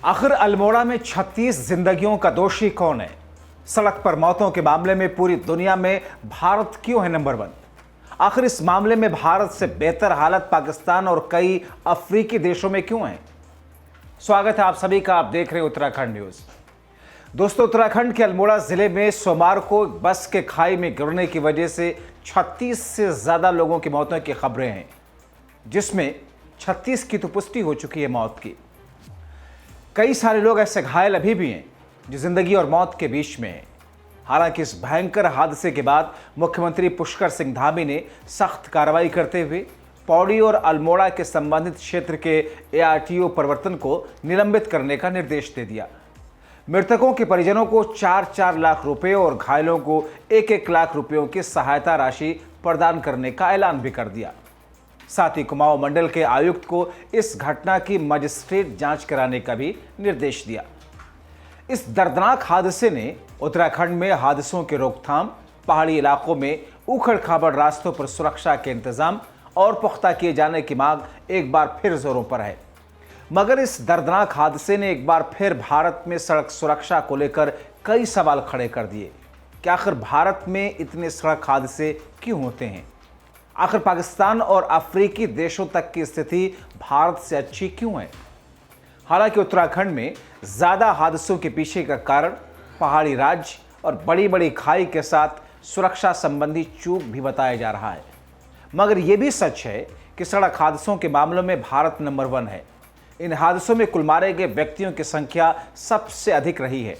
आखिर अल्मोड़ा में 36 जिंदगियों का दोषी कौन है? सड़क पर मौतों के मामले में पूरी दुनिया में भारत क्यों है नंबर 1? आखिर इस मामले में भारत से बेहतर हालत पाकिस्तान और कई अफ्रीकी देशों में क्यों है? स्वागत है आप सभी का। आप देख रहे हैं उत्तराखंड न्यूज। दोस्तों, उत्तराखंड के अल्मोड़ा जिले में सोमवार को बस के खाई में गिरने की वजह से 36 से ज्यादा लोगों की मौतों की खबरें हैं, जिसमें 36 की तो पुष्टि हो चुकी है मौत की। कई सारे लोग ऐसे घायल अभी भी हैं जो जिंदगी और मौत के बीच में हैं। हालांकि इस भयंकर हादसे के बाद मुख्यमंत्री पुष्कर सिंह धामी ने सख्त कार्रवाई करते हुए पौड़ी और अल्मोड़ा के संबंधित क्षेत्र के ARTO प्रवर्तन को निलंबित करने का निर्देश दे दिया। मृतकों के परिजनों को 4-4 लाख रुपए और घायलों को 1-1 लाख रुपयों की सहायता राशि प्रदान करने का ऐलान भी कर दिया। साथ ही कुमाऊं मंडल के आयुक्त को इस घटना की मजिस्ट्रेट जांच कराने का भी निर्देश दिया। इस दर्दनाक हादसे ने उत्तराखंड में हादसों की रोकथाम, पहाड़ी इलाकों में उखड़ खाबड़ रास्तों पर सुरक्षा के इंतजाम और पुख्ता किए जाने की मांग एक बार फिर जोरों पर है। मगर इस दर्दनाक हादसे ने एक बार फिर भारत में सड़क सुरक्षा को लेकर कई सवाल खड़े कर दिए कि आखिर भारत में इतने सड़क हादसे क्यों होते हैं? आखिर पाकिस्तान और अफ्रीकी देशों तक की स्थिति भारत से अच्छी क्यों है? हालांकि उत्तराखंड में ज्यादा हादसों के पीछे का कारण पहाड़ी राज्य और बड़ी बड़ी खाई के साथ सुरक्षा संबंधी चूक भी बताया जा रहा है। मगर यह भी सच है कि सड़क हादसों के मामलों में भारत नंबर 1 है। इन हादसों में कुल मारे गए व्यक्तियों की संख्या सबसे अधिक रही है।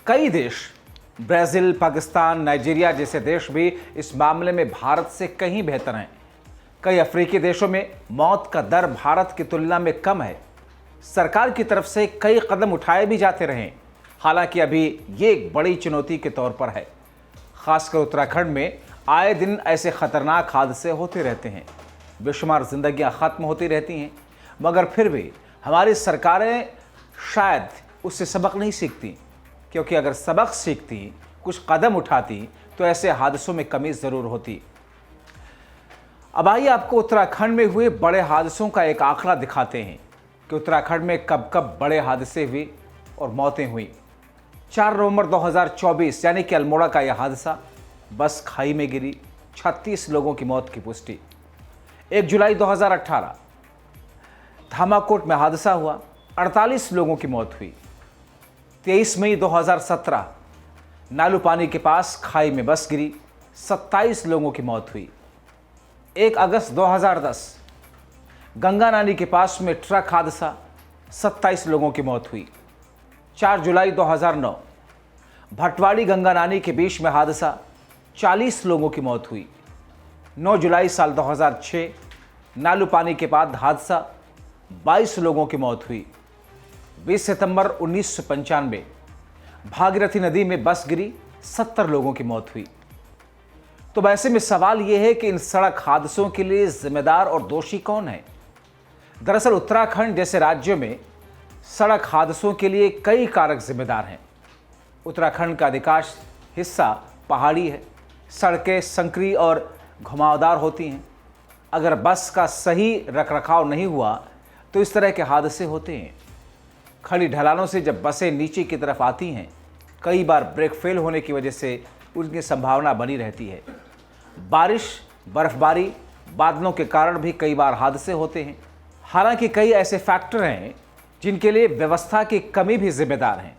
कई देश, ब्राजील, पाकिस्तान, नाइजीरिया जैसे देश भी इस मामले में भारत से कहीं बेहतर हैं। कई अफ्रीकी देशों में मौत का दर भारत की तुलना में कम है। सरकार की तरफ से कई कदम उठाए भी जाते रहे, हालांकि अभी ये एक बड़ी चुनौती के तौर पर है। खासकर उत्तराखंड में आए दिन ऐसे खतरनाक हादसे होते रहते हैं, बेशुमार जिंदगियां खत्म होती रहती हैं, मगर फिर भी हमारी सरकारें शायद उससे सबक नहीं सीखती, क्योंकि अगर सबक सीखती, कुछ कदम उठाती तो ऐसे हादसों में कमी जरूर होती। अब आइए आपको उत्तराखंड में हुए बड़े हादसों का एक आंकड़ा दिखाते हैं कि उत्तराखंड में कब कब बड़े हादसे हुए और मौतें हुई। 4 नवंबर 2024 यानी कि अल्मोड़ा का यह हादसा, बस खाई में गिरी, 36 लोगों की मौत की पुष्टि। 1 जुलाई 2018 धामाकोट में हादसा हुआ, 48 लोगों की मौत हुई। 23 मई 2017 नालू पानी के पास खाई में बस गिरी, 27 लोगों की मौत हुई। 1 अगस्त 2010 गंगा नाली के पास में ट्रक हादसा, 27 लोगों की मौत हुई। 4 जुलाई 2009 भटवाड़ी गंगा नाली के बीच में हादसा, 40 लोगों की मौत हुई। 9 जुलाई साल 2006 नालू पानी के बाद हादसा, 22 लोगों की मौत हुई। 20 सितंबर 1995 भागीरथी नदी में बस गिरी, 70 लोगों की मौत हुई। तो ऐसे में सवाल यह है कि इन सड़क हादसों के लिए जिम्मेदार और दोषी कौन है? दरअसल उत्तराखंड जैसे राज्यों में सड़क हादसों के लिए कई कारक जिम्मेदार हैं। उत्तराखंड का अधिकांश हिस्सा पहाड़ी है, सड़कें संकरी और घुमावदार होती हैं। अगर बस का सही रखरखाव नहीं हुआ तो इस तरह के हादसे होते हैं। खड़ी ढलानों से जब बसें नीचे की तरफ आती हैं, कई बार ब्रेक फेल होने की वजह से उनकी संभावना बनी रहती है। बारिश, बर्फबारी, बादलों के कारण भी कई बार हादसे होते हैं। हालांकि कई ऐसे फैक्टर हैं जिनके लिए व्यवस्था की कमी भी जिम्मेदार हैं।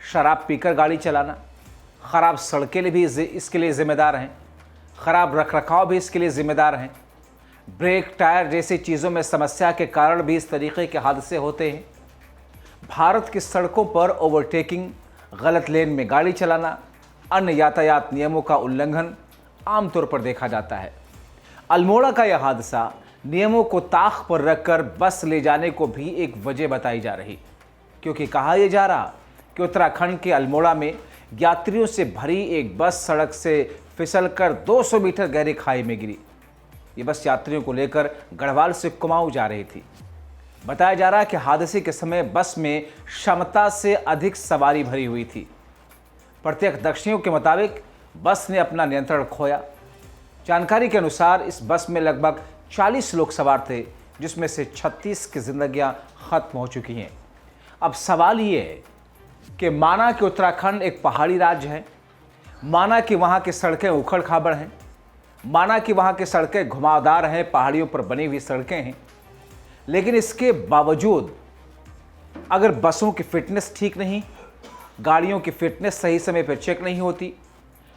शराब पीकर गाड़ी चलाना, खराब सड़कें भी इसके लिए जिम्मेदार हैं, खराब रखरखाव भी इसके लिए जिम्मेदार हैं। ब्रेक, टायर जैसी चीज़ों में समस्या के कारण भी इस तरीके के हादसे होते हैं। भारत की सड़कों पर ओवरटेकिंग, गलत लेन में गाड़ी चलाना, अन्य यातायात नियमों का उल्लंघन आमतौर पर देखा जाता है। अल्मोड़ा का यह हादसा नियमों को ताक पर रखकर बस ले जाने को भी एक वजह बताई जा रही, क्योंकि कहा यह जा रहा कि उत्तराखंड के अल्मोड़ा में यात्रियों से भरी एक बस सड़क से फिसलकर 200 मीटर गहरी खाई में गिरी। ये बस यात्रियों को लेकर गढ़वाल से कुमाऊं जा रही थी। बताया जा रहा है कि हादसे के समय बस में क्षमता से अधिक सवारी भरी हुई थी। प्रत्यक्षदर्शियों के मुताबिक बस ने अपना नियंत्रण खोया। जानकारी के अनुसार इस बस में लगभग 40 लोग सवार थे, जिसमें से 36 की जिंदगियां खत्म हो चुकी हैं। अब सवाल ये है कि माना कि उत्तराखंड एक पहाड़ी राज्य है, माना कि वहाँ की सड़कें उखड़ खाबड़ हैं, माना कि वहाँ की सड़कें घुमावदार हैं, पहाड़ियों पर बनी हुई सड़कें हैं, लेकिन इसके बावजूद अगर बसों की फिटनेस ठीक नहीं, गाड़ियों की फिटनेस सही समय पर चेक नहीं होती,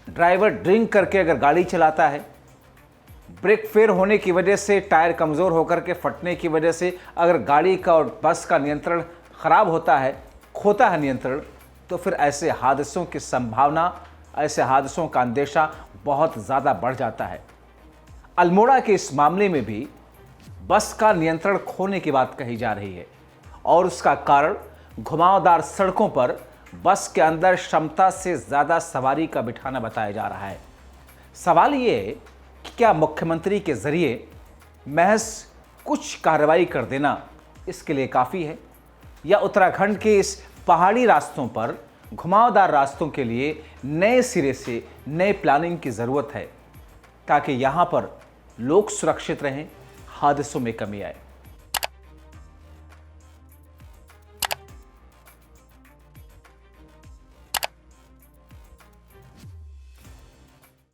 ड्राइवर ड्रिंक करके अगर गाड़ी चलाता है, ब्रेक फेल होने की वजह से, टायर कमज़ोर होकर के फटने की वजह से अगर गाड़ी का और बस का नियंत्रण ख़राब होता है, खोता है नियंत्रण, तो फिर ऐसे हादसों की संभावना, ऐसे हादसों का अंदेशा बहुत ज़्यादा बढ़ जाता है। अल्मोड़ा के इस मामले में भी बस का नियंत्रण खोने की बात कही जा रही है और उसका कारण घुमावदार सड़कों पर बस के अंदर क्षमता से ज़्यादा सवारी का बिठाना बताया जा रहा है। सवाल ये है कि क्या मुख्यमंत्री के ज़रिए महज कुछ कार्रवाई कर देना इसके लिए काफ़ी है, या उत्तराखंड के इस पहाड़ी रास्तों पर घुमावदार रास्तों के लिए नए सिरे से नए प्लानिंग की ज़रूरत है ताकि यहाँ पर लोग सुरक्षित रहें, हादसों में कमी आए।